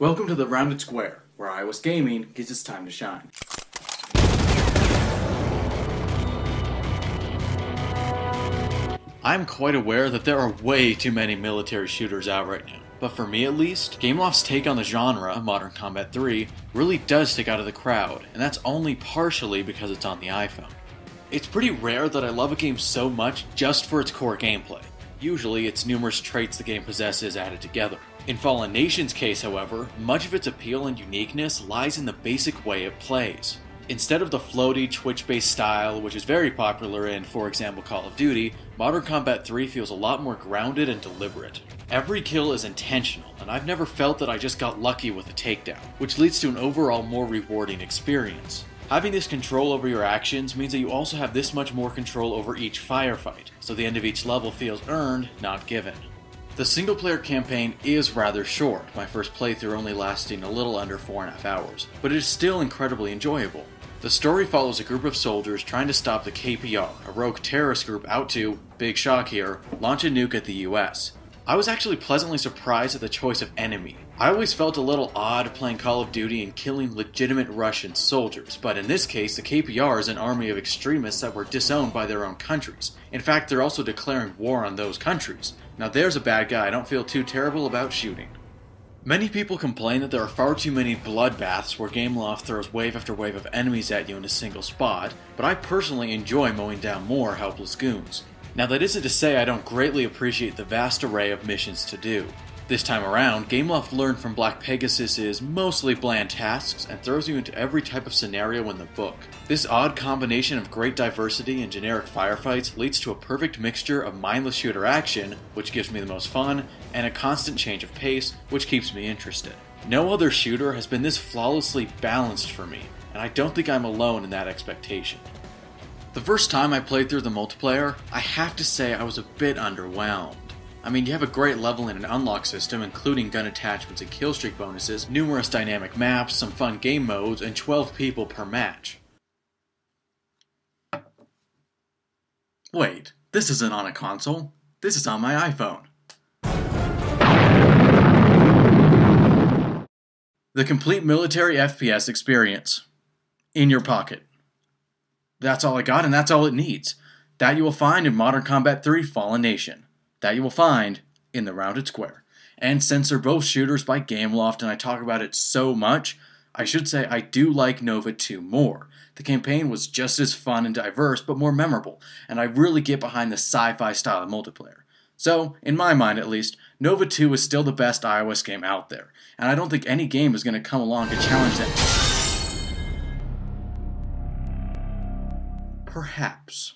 Welcome to the Rounded Square, where iOS gaming gets its time to shine. I'm quite aware that there are way too many military shooters out right now, but for me at least, Gameloft's take on the genre, Modern Combat 3, really does stick out of the crowd, and that's only partially because it's on the iPhone. It's pretty rare that I love a game so much just for its core gameplay. Usually, it's numerous traits the game possesses added together. In Fallen Nation's case, however, much of its appeal and uniqueness lies in the basic way it plays. Instead of the floaty, twitch-based style, which is very popular in, for example, Call of Duty, Modern Combat 3 feels a lot more grounded and deliberate. Every kill is intentional, and I've never felt that I just got lucky with a takedown, which leads to an overall more rewarding experience. Having this control over your actions means that you also have this much more control over each firefight, so the end of each level feels earned, not given. The single-player campaign is rather short, my first playthrough only lasting a little under 4.5 hours, but it is still incredibly enjoyable. The story follows a group of soldiers trying to stop the KPR, a rogue terrorist group out to, big shock here, launch a nuke at the US. I was actually pleasantly surprised at the choice of enemy. I always felt a little odd playing Call of Duty and killing legitimate Russian soldiers, but in this case the KPR is an army of extremists that were disowned by their own countries. In fact, they're also declaring war on those countries. Now there's a bad guy I don't feel too terrible about shooting. Many people complain that there are far too many bloodbaths where Gameloft throws wave after wave of enemies at you in a single spot, but I personally enjoy mowing down more helpless goons. Now that isn't to say I don't greatly appreciate the vast array of missions to do. This time around, Gameloft learned from Black Pegasus' mostly bland tasks and throws you into every type of scenario in the book. This odd combination of great diversity and generic firefights leads to a perfect mixture of mindless shooter action, which gives me the most fun, and a constant change of pace, which keeps me interested. No other shooter has been this flawlessly balanced for me, and I don't think I'm alone in that expectation. The first time I played through the multiplayer, I have to say I was a bit underwhelmed. I mean, you have a great level and an unlock system, including gun attachments and killstreak bonuses, numerous dynamic maps, some fun game modes, and 12 people per match. Wait, this isn't on a console. This is on my iPhone. The complete military FPS experience. In your pocket. That's all I got, and that's all it needs. That you will find in Modern Combat 3 Fallen Nation. That you will find in the Rounded Square. And since they're both shooters by Gameloft and I talk about it so much, I should say I do like Nova 2 more. The campaign was just as fun and diverse, but more memorable, and I really get behind the sci-fi style of multiplayer. So, in my mind at least, Nova 2 is still the best iOS game out there, and I don't think any game is going to come along to challenge that. Perhaps.